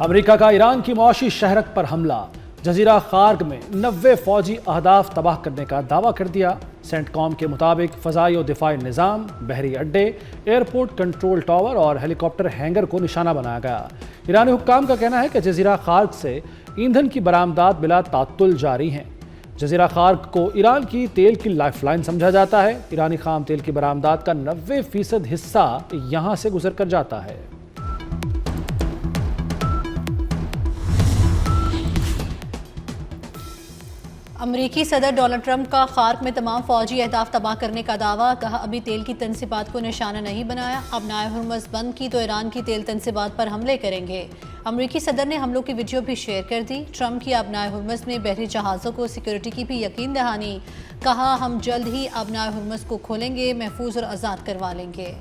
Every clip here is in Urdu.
امریکہ کا ایران کی معاشی شہرک پر حملہ، جزیرہ خارگ میں 90 فوجی اہداف تباہ کرنے کا دعویٰ کر دیا۔ سینٹ کام کے مطابق فضائی و دفاعی نظام، بحری اڈے، ایئرپورٹ کنٹرول ٹاور اور ہیلی کاپٹر ہینگر کو نشانہ بنایا گیا۔ ایرانی حکام کا کہنا ہے کہ جزیرہ خارگ سے ایندھن کی برآمدات بلا تعطل جاری ہیں۔ جزیرہ خارگ کو ایران کی تیل کی لائف لائن سمجھا جاتا ہے۔ ایرانی خام تیل کی برآمدات کا 90% حصہ یہاں سے گزر کر جاتا ہے۔ امریکی صدر ڈونلڈ ٹرمپ کا خارگ میں تمام فوجی اہداف تباہ کرنے کا دعویٰ، کہا ابھی تیل کی تنصیبات کو نشانہ نہیں بنایا، اب نائب ہرمز بند کی تو ایران کی تیل تنصیبات پر حملے کریں گے۔ امریکی صدر نے حملوں کی ویڈیو بھی شیئر کر دی۔ ٹرمپ کی آبنائے ہرمز میں بحری جہازوں کو سیکیورٹی کی بھی یقین دہانی، کہا ہم جلد ہی آبنائے ہرمز کو کھولیں گے، محفوظ اور آزاد کروا لیں گے۔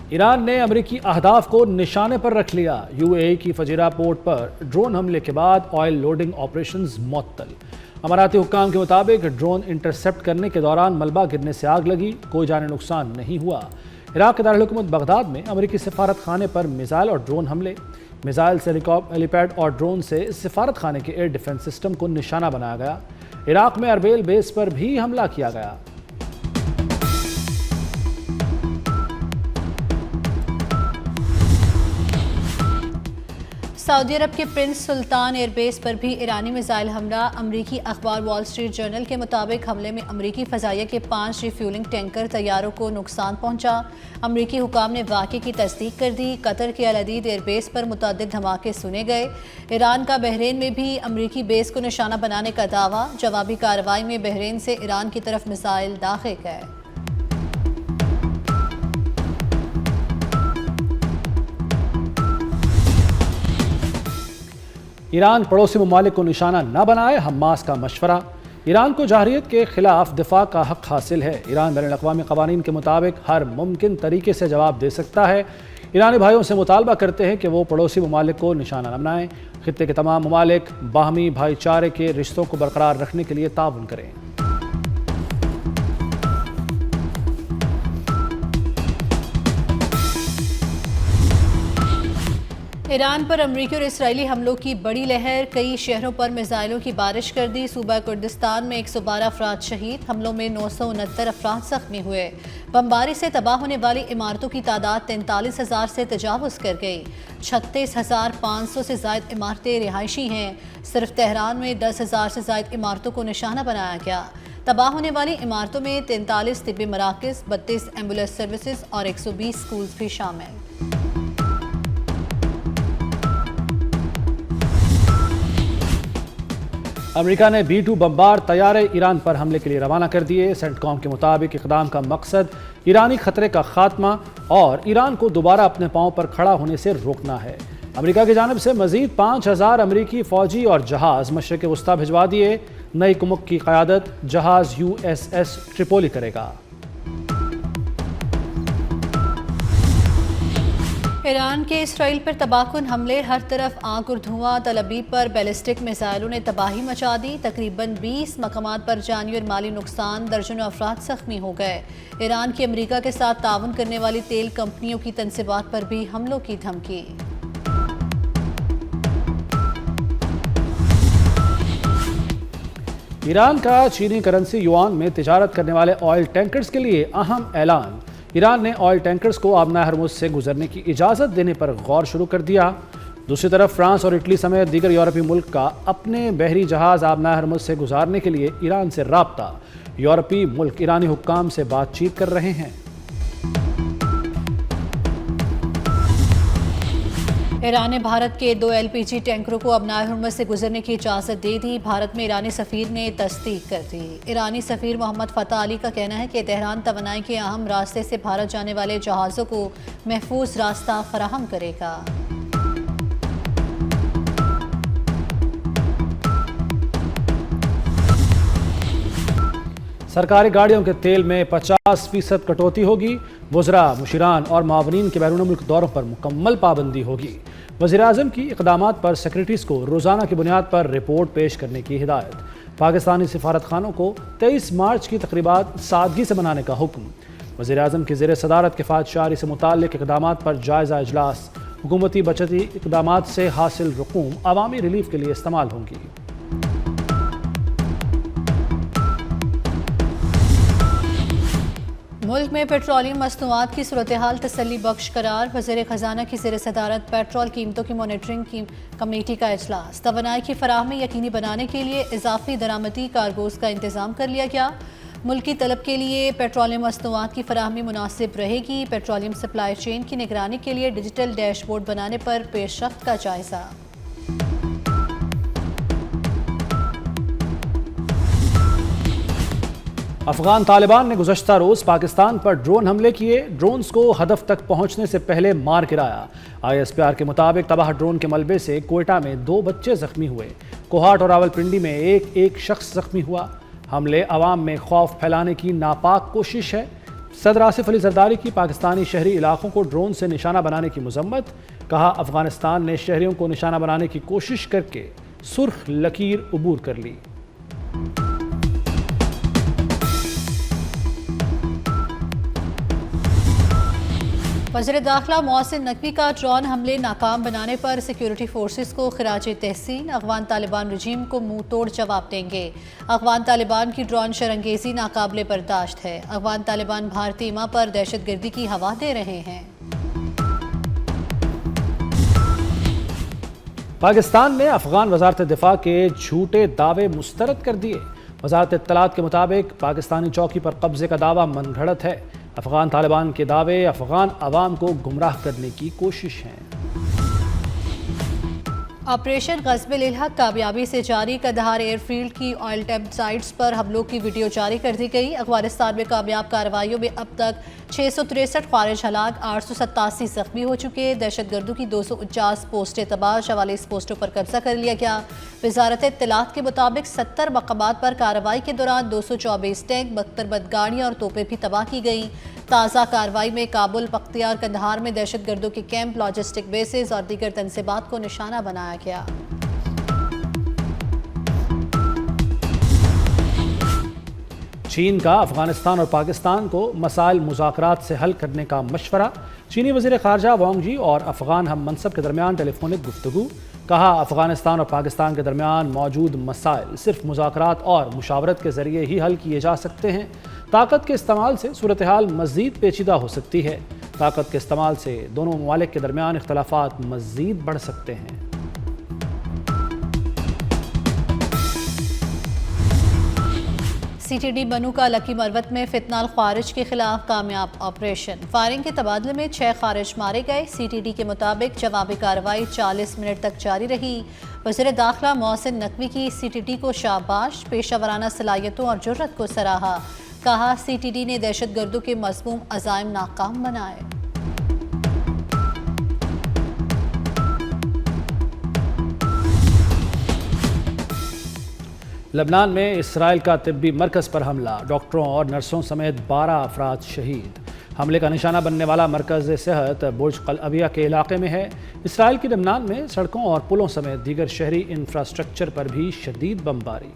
ایران نے امریکی اہداف کو نشانے پر رکھ لیا۔ یو اے ای کی فجیرہ پورٹ پر ڈرون حملے کے بعد آئل لوڈنگ آپریشنز معطل۔ اماراتی حکام کے مطابق ڈرون انٹرسپٹ کرنے کے دوران ملبہ گرنے سے آگ لگی، کوئی جانی نقصان نہیں ہوا۔ عراق کے دارالحکومت بغداد میں امریکی سفارت خانے پر میزائل اور ڈرون حملے، میزائل سے ہیلی پیڈ اور ڈرون سے سفارت خانے کے ایئر ڈیفنس سسٹم کو نشانہ بنایا گیا۔ عراق میں اربیل بیس پر بھی حملہ کیا گیا۔ سعودی عرب کے پرنس سلطان ایئر بیس پر بھی ایرانی میزائل حملہ۔ امریکی اخبار وال اسٹریٹ جرنل کے مطابق حملے میں امریکی فضائیہ کے 5 ریفیولنگ ٹینکر طیاروں کو نقصان پہنچا۔ امریکی حکام نے واقعے کی تصدیق کر دی۔ قطر کے العدید ایئر بیس پر متعدد دھماکے سنے گئے۔ ایران کا بحرین میں بھی امریکی بیس کو نشانہ بنانے کا دعویٰ، جوابی کارروائی میں بحرین سے ایران کی طرف میزائل داغے گئے۔ ایران پڑوسی ممالک کو نشانہ نہ بنائے، حماس کا مشورہ۔ ایران کو جارحیت کے خلاف دفاع کا حق حاصل ہے۔ ایران بین الاقوامی قوانین کے مطابق ہر ممکن طریقے سے جواب دے سکتا ہے۔ ایرانی بھائیوں سے مطالبہ کرتے ہیں کہ وہ پڑوسی ممالک کو نشانہ نہ بنائیں۔ خطے کے تمام ممالک باہمی بھائی چارے کے رشتوں کو برقرار رکھنے کے لیے تعاون کریں۔ ایران پر امریکی اور اسرائیلی حملوں کی بڑی لہر، کئی شہروں پر میزائلوں کی بارش کر دی۔ صوبہ کردستان میں 112 افراد شہید، حملوں میں 969 افراد زخمی ہوئے۔ بمباری سے تباہ ہونے والی عمارتوں کی تعداد 43,000 سے تجاوز کر گئی۔ 36,500 سے زائد عمارتیں رہائشی ہیں۔ صرف تہران میں 10,000 سے زائد عمارتوں کو نشانہ بنایا گیا۔ تباہ ہونے والی عمارتوں میں 43 طبی مراکز، 32 ایمبولینس سروسز اور 120 سکولز بھی شامل۔ امریکہ نے B-2 بمبار طیارے ایران پر حملے کے لیے روانہ کر دیے۔ سینٹ کام کے مطابق اقدام کا مقصد ایرانی خطرے کا خاتمہ اور ایران کو دوبارہ اپنے پاؤں پر کھڑا ہونے سے روکنا ہے۔ امریکہ کی جانب سے مزید 5,000 امریکی فوجی اور جہاز مشرق وسطیٰ بھجوا دیے۔ نئی کمک کی قیادت جہاز USS ٹریپولی کرے گا۔ ایران کے اسرائیل پر تباہ کن حملے، ہر طرف آگ اور دھواں۔ تل ابیب پر بیلسٹک میزائلوں نے تباہی مچا دی۔ تقریباً 20 مقامات پر جانی اور مالی نقصان، درجنوں افراد زخمی ہو گئے۔ ایران کی امریکہ کے ساتھ تعاون کرنے والی تیل کمپنیوں کی تنصیبات پر بھی حملوں کی دھمکی۔ ایران کا چینی کرنسی یوان میں تجارت کرنے والے آئل ٹینکرز کے لیے اہم اعلان۔ ایران نے آئل ٹینکرز کو آبنائے ہرمز سے گزرنے کی اجازت دینے پر غور شروع کر دیا۔ دوسری طرف فرانس اور اٹلی سمیت دیگر یورپی ملک کا اپنے بحری جہاز آبنائے ہرمز سے گزارنے کے لیے ایران سے رابطہ۔ یورپی ملک ایرانی حکام سے بات چیت کر رہے ہیں۔ ایران نے بھارت کے 2 LPG ٹینکروں کو آبنائے ہرمز سے گزرنے کی اجازت دے دی۔ بھارت میں ایرانی سفیر نے تصدیق کر دی۔ ایرانی سفیر محمد فتح علی کا کہنا ہے کہ تہران توانائی کے اہم راستے سے بھارت جانے والے جہازوں کو محفوظ راستہ فراہم کرے گا۔ سرکاری گاڑیوں کے تیل میں 50% کٹوتی ہوگی۔ وزراء، مشیران اور معاونین کے بیرون ملک دوروں پر مکمل پابندی ہوگی۔ وزیراعظم کی اقدامات پر سیکرٹریز کو روزانہ کی بنیاد پر رپورٹ پیش کرنے کی ہدایت۔ پاکستانی سفارت خانوں کو 23 مارچ کی تقریبات سادگی سے منانے کا حکم۔ وزیر اعظم کی زیر صدارت کفایت شعاری سے متعلق اقدامات پر جائزہ اجلاس۔ حکومتی بچتی اقدامات سے حاصل رقوم عوامی ریلیف کے لیے استعمال ہوں گی۔ ملک میں پیٹرولیم مصنوعات کی صورتحال تسلی بخش قرار۔ وزیر خزانہ کی زیر صدارت پیٹرول قیمتوں کی مانیٹرنگ کمیٹی کا اجلاس۔ توانائی کی فراہمی یقینی بنانے کے لیے اضافی درآمدی کارگوز کا انتظام کر لیا گیا۔ ملکی طلب کے لیے پیٹرولیم مصنوعات کی فراہمی مناسب رہے گی۔ پیٹرولیم سپلائی چین کی نگرانی کے لیے ڈیجیٹل ڈیش بورڈ بنانے پر پیش رفت کا جائزہ۔ افغان طالبان نے گزشتہ روز پاکستان پر ڈرون حملے کیے۔ ڈرونز کو ہدف تک پہنچنے سے پہلے مار گرایا۔ ISPR کے مطابق تباہ ڈرون کے ملبے سے کوئٹہ میں 2 بچے زخمی ہوئے۔ کوہاٹ اور راولپنڈی میں ایک شخص زخمی ہوا۔ حملے عوام میں خوف پھیلانے کی ناپاک کوشش ہے۔ صدر آصف علی زرداری کی پاکستانی شہری علاقوں کو ڈرون سے نشانہ بنانے کی مذمت۔ کہا افغانستان نے شہریوں کو نشانہ بنانے کی کوشش کر کے سرخ لکیر عبور کر لی۔ وزیر داخلہ محسن نقوی کا ڈرون حملے ناکام بنانے پر سیکیورٹی فورسز کو خراج تحسین۔ افغان طالبان رجیم کو منہ توڑ جواب دیں گے۔ افغان طالبان کی ڈرون شرانگیزی ناقابل برداشت ہے۔ افغان طالبان بھارتی ایما پر دہشت گردی کی ہوا دے رہے ہیں۔ پاکستان نے افغان وزارت دفاع کے جھوٹے دعوے مسترد کر دیے۔ وزارت اطلاعات کے مطابق پاکستانی چوکی پر قبضے کا دعویٰ من گھڑت ہے۔ افغان طالبان کے دعوے افغان عوام کو گمراہ کرنے کی کوشش ہیں۔ آپریشن غزب الحق کامیابی سے جاری۔ قندھار ایئر فیلڈ کی آئل ٹیمپ سائٹس پر حملوں کی ویڈیو جاری کر دی گئی۔ افغانستان میں کامیاب کارروائیوں میں اب تک 663 خارج ہلاک، 887 زخمی ہو چکے۔ دہشت گردوں کی 249 پوسٹیں تباہ، 44 پوسٹوں پر قبضہ کر لیا گیا۔ وزارت اطلاعات کے مطابق 70 مقامات پر کارروائی کے دوران 224 ٹینک، 72 بمگاڑیاں اور توپیں بھی تباہ کی گئیں۔ تازہ کارروائی میں کابل، پختیار، قندھار میں دہشت گردوں کے کیمپ، لاجسٹک بیسز اور دیگر تنصیبات کو نشانہ بنایا گیا۔ چین کا افغانستان اور پاکستان کو مسائل مذاکرات سے حل کرنے کا مشورہ۔ چینی وزیر خارجہ وانگ جی اور افغان ہم منصب کے درمیان ٹیلی فونک گفتگو۔ کہا افغانستان اور پاکستان کے درمیان موجود مسائل صرف مذاکرات اور مشاورت کے ذریعے ہی حل کیے جا سکتے ہیں۔ طاقت کے استعمال سے صورتحال مزید پیچیدہ ہو سکتی ہے۔ طاقت کے استعمال سے دونوں ممالک کے درمیان اختلافات مزید بڑھ سکتے ہیں۔ CTD بنو کا لکی مروت میں فتنہ الخوارج کے خلاف کامیاب آپریشن۔ فائرنگ کے تبادلے میں 6 خارج مارے گئے۔ CTD کے مطابق جوابی کارروائی 40 منٹ تک جاری رہی۔ وزیر داخلہ محسن نقوی کی CTD کو شاباش، پیشہ ورانہ صلاحیتوں اور جرت کو سراہا۔ کہا CTD نے دہشت گردوں کے مذموم عزائم ناکام بنائے۔ لبنان میں اسرائیل کا طبی مرکز پر حملہ، ڈاکٹروں اور نرسوں سمیت 12 افراد شہید۔ حملے کا نشانہ بننے والا مرکز صحت برج قلعبیہ کے علاقے میں ہے۔ اسرائیل کی لبنان میں سڑکوں اور پلوں سمیت دیگر شہری انفراسٹرکچر پر بھی شدید بمباری۔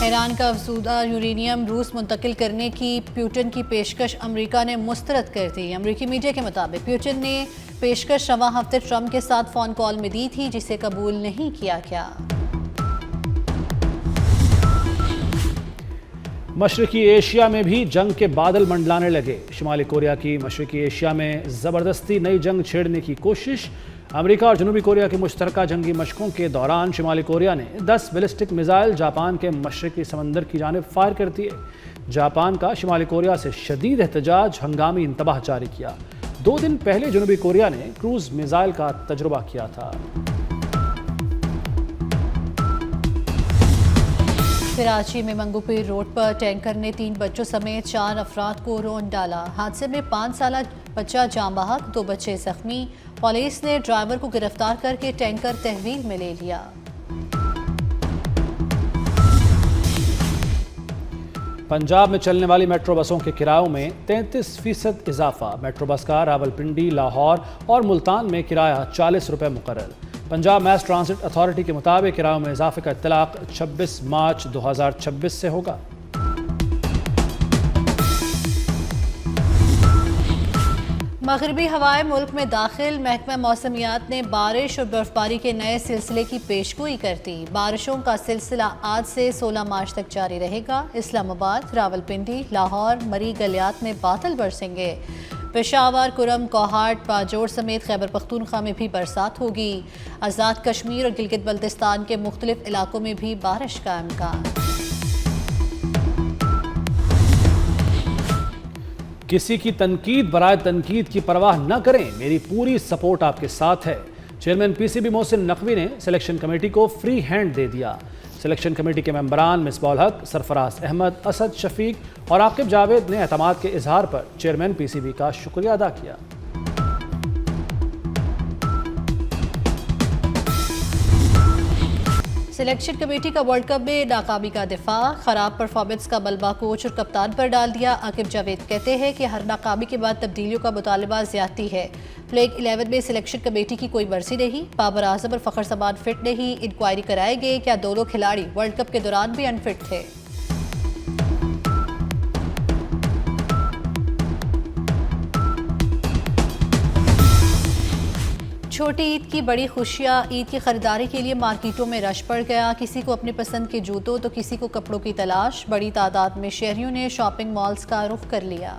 ایران کا افزودہ یورینیم روس منتقل کرنے کی پیوٹن کی پیشکش امریکہ نے مسترد کر دی۔ امریکی میڈیا کے مطابق پیوٹن نے پیشکش رواں ہفتے ٹرمپ کے ساتھ فون کال میں دی تھی، جسے قبول نہیں کیا گیا۔ مشرقی ایشیا میں بھی جنگ کے بادل منڈلانے لگے۔ شمالی کوریا کی مشرقی ایشیا میں زبردستی نئی جنگ چھیڑنے کی کوشش۔ امریکہ اور جنوبی کوریا کی مشترکہ جنگی مشقوں کے دوران شمالی کوریا نے 10 بیلسٹک میزائل جاپان کے مشرقی سمندر کی جانب فائر کر دیے۔ جاپان کا شمالی کوریا سے شدید احتجاج، ہنگامی انتباہ جاری کیا۔ 2 دن پہلے جنوبی کوریا نے کروز میزائل کا تجربہ کیا تھا۔ کراچی میں منگو پیر روڈ پر ٹینکر نے 3 بچوں سمیت 4 افراد کو رون ڈالا۔ حادثے میں 5 سالہ بچہ جاں بحق، 2 بچے زخمی۔ پولیس نے ڈرائیور کو گرفتار کر کے ٹینکر تحویل میں لے لیا۔ پنجاب میں چلنے والی میٹرو بسوں کے کرایوں میں 33% اضافہ۔ میٹرو بس کا راولپنڈی، لاہور اور ملتان میں کرایہ 40 روپے مقرر۔ پنجاب میس ٹرانزٹ اتھارٹی کے مطابق کرایوں میں اضافے کا اطلاق 26 مارچ 2026 سے ہوگا۔ مغربی ہوائیں ملک میں داخل، محکمہ موسمیات نے بارش اور برف باری کے نئے سلسلے کی پیشگوئی کر دی۔ بارشوں کا سلسلہ آج سے 16 مارچ تک جاری رہے گا۔ اسلام آباد، راولپنڈی، لاہور، مری گلیات میں بادل برسیں گے۔ پشاور، کرم، کوہاٹ، باجوڑ سمیت خیبر پختونخوا میں بھی برسات ہوگی۔ آزاد کشمیر اور گلگت بلتستان کے مختلف علاقوں میں بھی بارش کا امکان۔ کسی کی تنقید برائے تنقید کی پرواہ نہ کریں، میری پوری سپورٹ آپ کے ساتھ ہے۔ Chairman P C B Mohsin Naqvi نے سلیکشن کمیٹی کو فری ہینڈ دے دیا۔ سلیکشن کمیٹی کے ممبران مصباح الحق، سرفراز احمد، اسد شفیق اور عاقب جاوید نے اعتماد کے اظہار پر چیئرمین پی سی بی کا شکریہ ادا کیا۔ سلیکشن کمیٹی کا ورلڈ کپ میں ناکامی کا دفاع، خراب پرفارمنس کا ملبہ کوچ اور کپتان پر ڈال دیا۔ عاقب جاوید کہتے ہیں کہ ہر ناکامی کے بعد تبدیلیوں کا مطالبہ زیادتی ہے۔ پلیئنگ 11 میں سلیکشن کمیٹی کی کوئی مرضی نہیں، بابر اعظم اور فخر زمان فٹ نہیں، انکوائری کرائے گے کیا دونوں کھلاڑی ورلڈ کپ کے دوران بھی انفٹ تھے۔ چھوٹی عید کی بڑی خوشیاں، عید کی خریداری کے لیے مارکیٹوں میں رش پڑ گیا۔ کسی کو اپنی پسند کے جوتوں تو کسی کو کپڑوں کی تلاش۔ بڑی تعداد میں شہریوں نے شاپنگ مالز کا رخ کر لیا۔